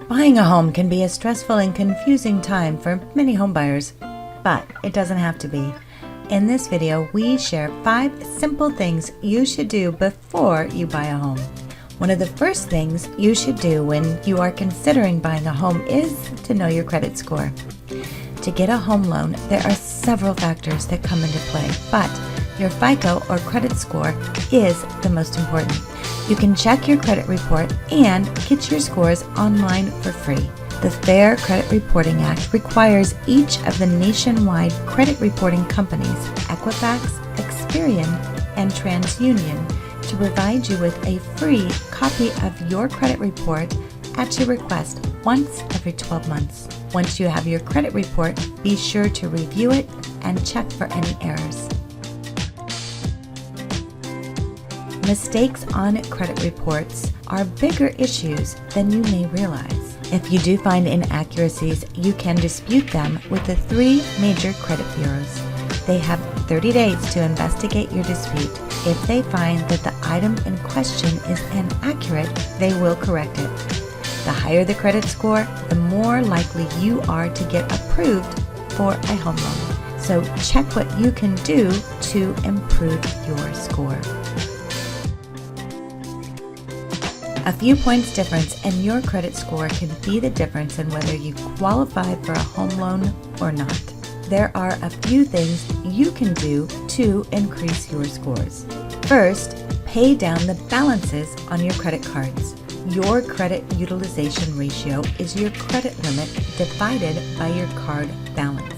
Buying a home can be a stressful and confusing time for many homebuyers, but it doesn't have to be. In this video, we share 5 simple things you should do before you buy a home. One of the first things you should do when you are considering buying a home is to know your credit score. To get a home loan, there are several factors that come into play, but your FICO or credit score is the most important. You can check your credit report and get your scores online for free. The Fair Credit Reporting Act requires each of the nationwide credit reporting companies, Equifax, Experian, and TransUnion, to provide you with a free copy of your credit report at your request once every 12 months. Once you have your credit report, be sure to review it and check for any errors. Mistakes on credit reports are bigger issues than you may realize. If you do find inaccuracies, you can dispute them with the 3 major credit bureaus. They have 30 days to investigate your dispute. If they find that the item in question is inaccurate, they will correct it. The higher the credit score, the more likely you are to get approved for a home loan. So check what you can do to improve your score. A few points difference in your credit score can be the difference in whether you qualify for a home loan or not. There are a few things you can do to increase your scores. First, pay down the balances on your credit cards. Your credit utilization ratio is your credit limit divided by your card balance.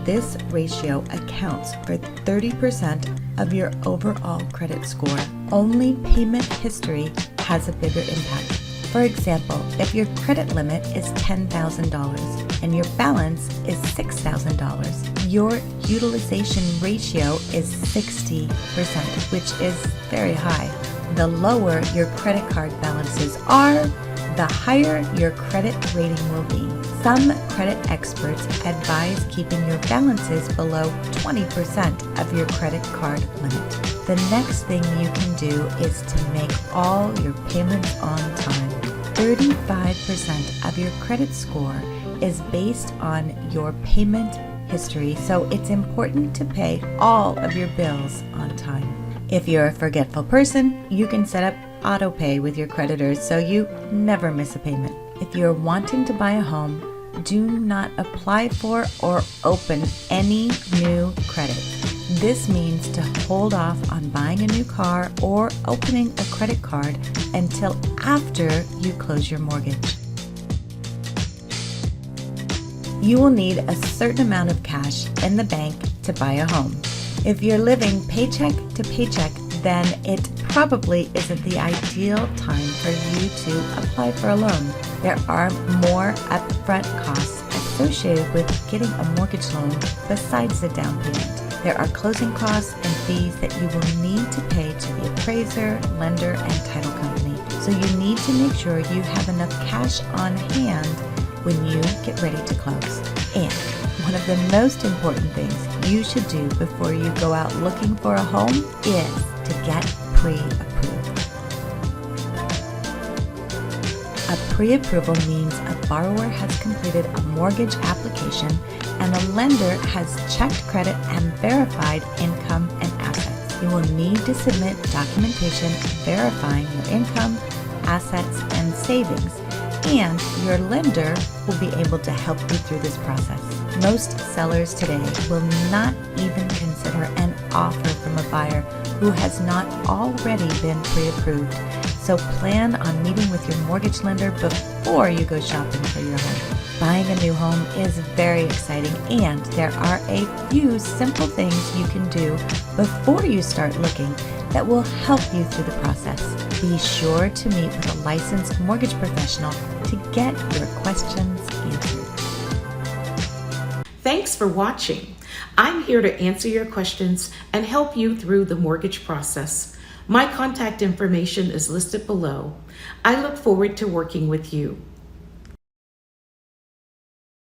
This ratio accounts for 30% of your overall credit score. Only payment history has a bigger impact. For example, if your credit limit is $10,000 and your balance is $6,000, your utilization ratio is 60%, which is very high. The lower your credit card balances are, the higher your credit rating will be. Some credit experts advise keeping your balances below 20% of your credit card limit. The next thing you can do is to make all your payments on time. 35% of your credit score is based on your payment history, so it's important to pay all of your bills on time. If you're a forgetful person, you can set up auto pay with your creditors so you never miss a payment. If you're wanting to buy a home, do not apply for or open any new credit. This means to hold off on buying a new car or opening a credit card until after you close your mortgage. You will need a certain amount of cash in the bank to buy a home. If you're living paycheck to paycheck, then it probably isn't the ideal time for you to apply for a loan. There are more upfront costs associated with getting a mortgage loan besides the down payment. There are closing costs and fees that you will need to pay to the appraiser, lender, and title company. So you need to make sure you have enough cash on hand when you get ready to close. And one of the most important things you should do before you go out looking for a home is to get pre-approved. A pre-approval means a borrower has completed a mortgage application and a lender has checked credit and verified income and assets. You will need to submit documentation verifying your income, assets, and savings, and your lender will be able to help you through this process. Most sellers today will not even consider an offer from a buyer who has not already been pre-approved. So plan on meeting with your mortgage lender before you go shopping for your home. Buying a new home is very exciting, and there are a few simple things you can do before you start looking that will help you through the process. Be sure to meet with a licensed mortgage professional to get your questions answered. Thanks for watching. I'm here to answer your questions and help you through the mortgage process. My contact information is listed below. I look forward to working with you.